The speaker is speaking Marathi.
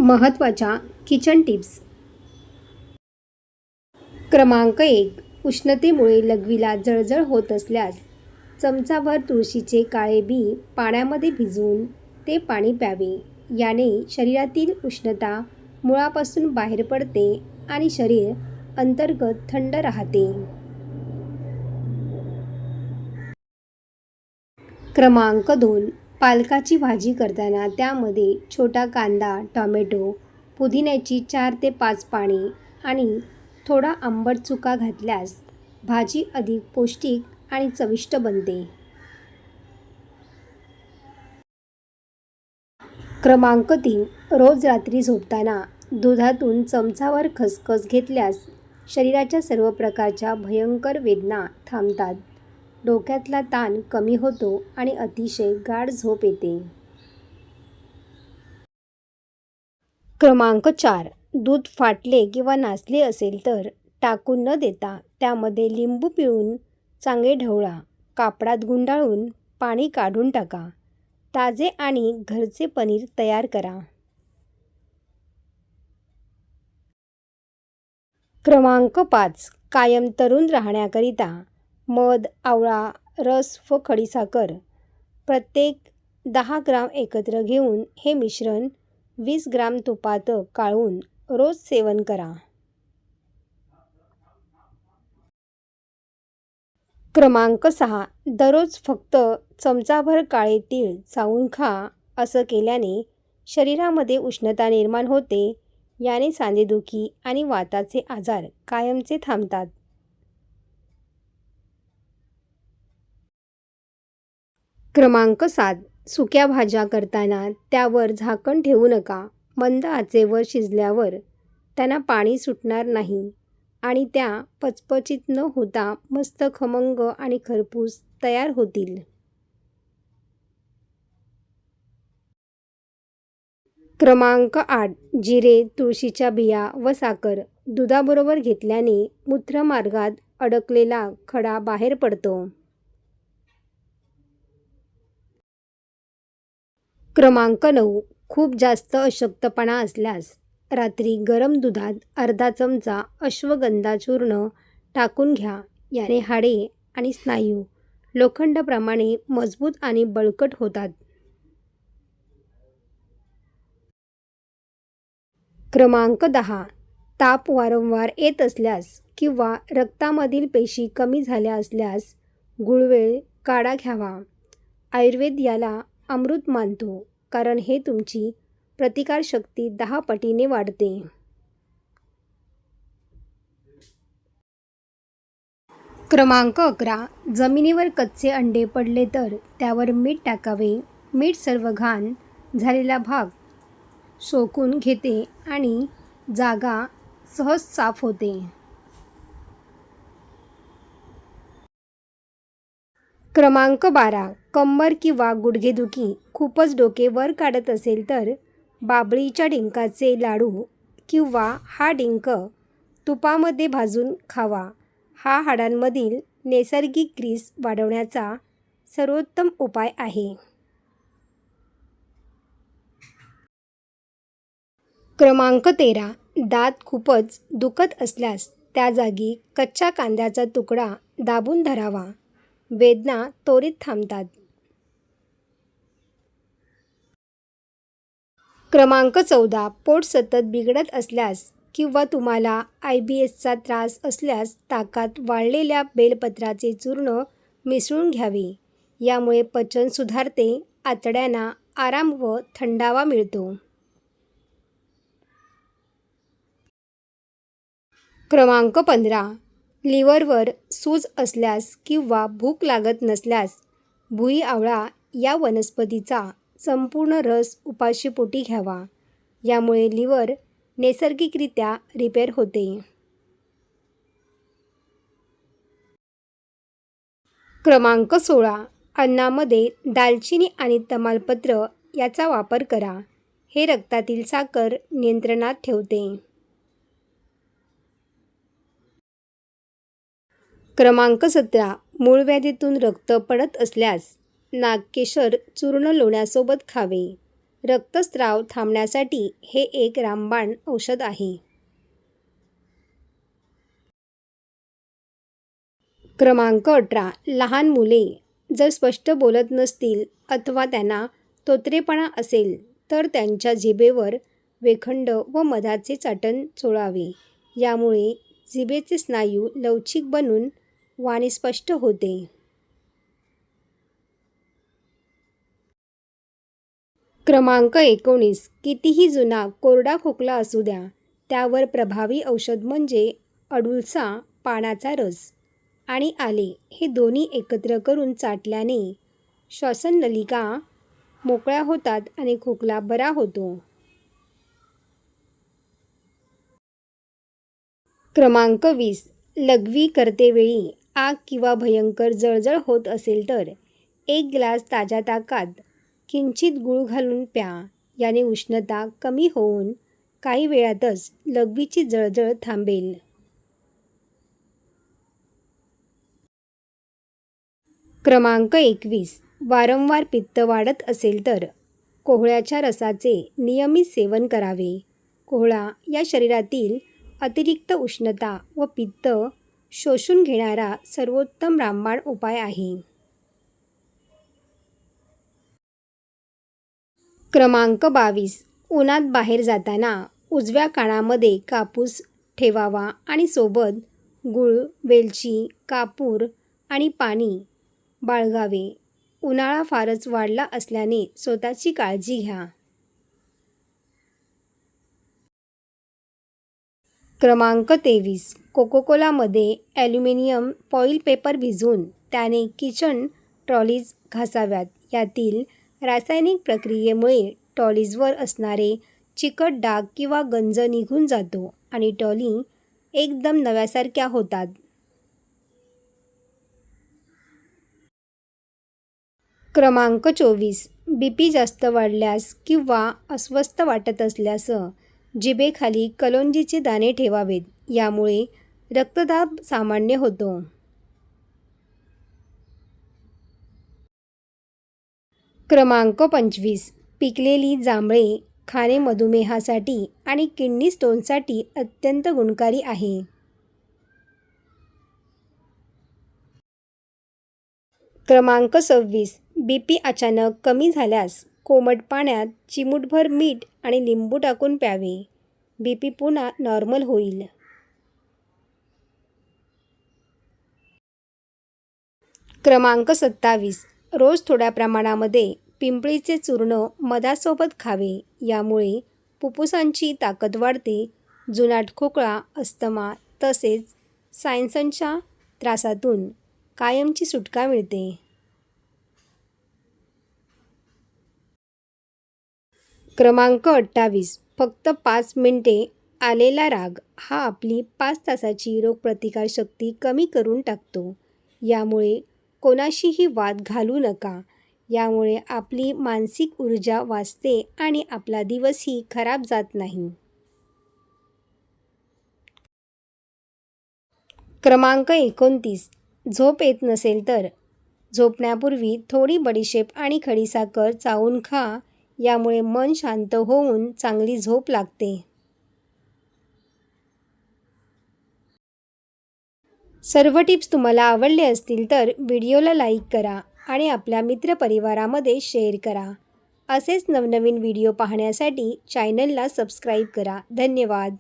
महत्त्वाच्या किचन टिप्स. क्रमांक 1. उष्णतेमुळे लघवीला जळजळ होत असल्यास चमचाभर तुळशीचे काळे बी पाण्यामध्ये भिजवून ते पाणी प्यावे. याने शरीरातील उष्णता मुळापासून बाहेर पडते आणि शरीर अंतर्गत थंड राहते. क्रमांक 2. पालकाची भाजी करताना त्यामध्ये छोटा कांदा, टोमॅटो, पुदिन्याची 4 ते 5 पाने आणि थोडा आंबट चुका घातल्यास भाजी अधिक पौष्टिक आणि चविष्ट बनते. क्रमांक 3. रोज रात्री झोपताना दुधातून चमचाभर खसखस घेतल्यास शरीराच्या सर्व प्रकारच्या भयंकर वेदना थांबतात, डोक्यातला ताण कमी होतो आणि अतिशय गाढ झोप येते. क्रमांक 4. दूध फाटले किंवा नासले असेल तर टाकून न देता त्यामध्ये लिंबू पिळून चांगले ढवळा. कापडात गुंडाळून पाणी काढून टाका. ताजे आणि घरचे पनीर तयार करा. क्रमांक 5. कायम तरुण राहण्याकरिता मध, आवळा रस व खडीसाखर प्रत्येक 10 ग्राम एकत्र घेऊन हे मिश्रण 20 ग्राम तुपात काढून रोज सेवन करा. क्रमांक 6. दररोज फक्त चमचाभर काळे तीळ चावून खा. असं केल्याने शरीरामध्ये उष्णता निर्माण होते. याने सांधेदुखी आणि वाताचे आजार कायमचे थांबतात. क्रमांक 7. सुक्या भाज्या करताना त्यावर झाकण ठेवू नका. मंद आचेवर शिजल्यावर त्यांना पाणी सुटणार नाही आणि त्या पचपचित न होता मस्त खमंग आणि खरपूस तयार होतील. क्रमांक 8. जिरे, तुळशीच्या बिया व साखर दुधाबरोबर घेतल्याने मूत्रमार्गात अडकलेला खडा बाहेर पडतो. क्रमांक 9. खूप जास्त अशक्तपणा असल्यास रात्री गरम दुधात अर्धा चमचा अश्वगंधा चूर्ण टाकून घ्या. याने हाडे आणि स्नायू लोखंडाप्रमाणे मजबूत आणि बळकट होतात. क्रमांक 10. ताप वारंवार येत असल्यास किंवा रक्तामधील पेशी कमी झाल्या असल्यास गुळवेल काढा घ्यावा. आयुर्वेद याला अमृत मानतो, कारण हे तुमची प्रतिकारशक्ती 10 पटीने वाढते. क्रमांक 11. जमिनीवर कच्चे अंडे पडले तर त्यावर मीठ टाकावे. मीठ सर्व घाण झालेला भाग शोषून घेते आणि जागा सहज साफ होते. क्रमांक 12. कंबर किंवा गुडघेदुखी खूपच डोके वर काढत असेल तर बाभळीच्या डिंकाचे लाडू किंवा हा डिंक तुपामध्ये भाजून खावा. हा हाडांमधील नैसर्गिक ग्रीस वाढवण्याचा सर्वोत्तम उपाय आहे. क्रमांक 13. दात खूपच दुखत असल्यास त्या जागी कच्च्या कांद्याचा तुकडा दाबून धरावा. वेदना त्वरित थांबतात. क्रमांक 14. पोट सतत बिघडत असल्यास किंवा तुम्हाला IBSचा त्रास असल्यास ताकात वाळलेल्या बेलपत्राचे चूर्ण मिसळून घ्यावे. यामुळे पचन सुधारते, आतड्यांना आराम व थंडावा मिळतो. क्रमांक 15. लिव्हरवर सूज असल्यास किंवा भूक लागत नसल्यास भुई आवळा या वनस्पतीचा संपूर्ण रस उपाशीपोटी घ्यावा. यामुळे लिव्हर नैसर्गिकरित्या रिपेअर होते. क्रमांक 16. अन्नामध्ये दालचिनी आणि तमालपत्र याचा वापर करा. हे रक्तातील साखर नियंत्रणात ठेवते. क्रमांक 17. मूळव्याधीतून रक्त पडत असल्यास नागकेशर चूर्ण लोण्यासोबत खावे. रक्तस्राव थांबण्यासाठी हे एक रामबाण औषध आहे. क्रमांक 18. लहान मुले जर स्पष्ट बोलत नसतील अथवा त्यांना तोतरेपणा असेल तर त्यांच्या जिभेवर वेखंड व मधाचे चाटण चोळावे. यामुळे जिभेचे स्नायू लवचिक बनून वाणी स्पष्ट होते. क्रमांक 19. कितीही जुना कोरडा खोकला असू द्या, त्यावर प्रभावी औषध म्हणजे अडुळसा पानाचा रस आणि आले हे दोन्ही एकत्र करून चाटल्याने श्वासनलिका मोकळ्या होतात आणि खोकला बरा होतो. क्रमांक 20. लघवी करतेवेळी आग किंवा भयंकर जळजळ होत असेल तर 1 ग्लास ताज्या ताकात किंचित गूळ घालून प्या. याने उष्णता कमी होऊन काही वेळातच लघवीची जळजळ थांबेल. क्रमांक 21. वारंवार पित्त वाढत असेल तर कोहळ्याच्या रसाचे नियमित सेवन करावे. कोहळा या शरीरातील अतिरिक्त उष्णता व पित्त शोषून घेणारा सर्वोत्तम रामबाण उपाय आहे. क्रमांक 22. उन्हात बाहेर जाताना उजव्या कानामध्ये कापूस ठेवावा आणि सोबत गूळ, वेलची, कापूर आणि पाणी बाळगावे. उन्हाळा फारच वाढला असल्याने स्वतःची काळजी घ्या. क्रमांक 23. कोकोकोलामध्ये ॲल्युमिनियम फॉईल पेपर भिजवून त्याने किचन ट्रॉलीज घासाव्यात. यातील रासायनिक प्रक्रियेमुळे ट्रॉलीजवर असणारे चिकट डाग किंवा गंज निघून जातो आणि ट्रॉली एकदम नव्यासारख्या होतात. क्रमांक 24. BP जास्त वाढल्यास किंवा अस्वस्थ वाटत असल्यास जिभेखाली कलोंजीचे दाणे ठेवावेत. यामुळे रक्तदाब सामान्य होतो. क्रमांक 25. पिकलेली जांभळे खाणे मधुमेहासाठी आणि किडनी स्टोनसाठी अत्यंत गुणकारी आहे. क्रमांक 26. BP अचानक कमी झाल्यास कोमट पाण्यात चिमूटभर मीठ आणि लिंबू टाकून प्यावे. BP पुन्हा नॉर्मल होईल. क्रमांक 27. रोज थोड्या प्रमाणामध्ये पिंपळीचे चूर्ण मधासोबत खावे. यामुळे फुफ्फुसांची ताकद वाढते. जुनाट खोकला, अस्थमा तसेच सायनसच्या त्रासातून कायमची सुटका मिळते. क्रमांक 28. फक्त 5 मिनिटे आलेला राग हा आपली 5 तासाची रोगप्रतिकारशक्ती कमी करून टाकतो. यामुळे कोणाशीही वाद घालू नका. यामुळे आपली मानसिक ऊर्जा वाचते आणि आपला दिवसही खराब जात नाही. क्रमांक 29. झोप येत नसेल तर झोपण्यापूर्वी थोडी बडीशेप आणि खडीसाखर चावून खा. यामुळे मन शांत होऊन चांगली झोप लागते. सर्व टिप्स तुम्हाला आवडले असतील तर व्हिडिओला लाईक करा आणि आपल्या मित्रपरिवारामध्ये शेअर करा. असेच नवनवीन व्हिडिओ पाहण्यासाठी चॅनलला सबस्क्राईब करा. धन्यवाद.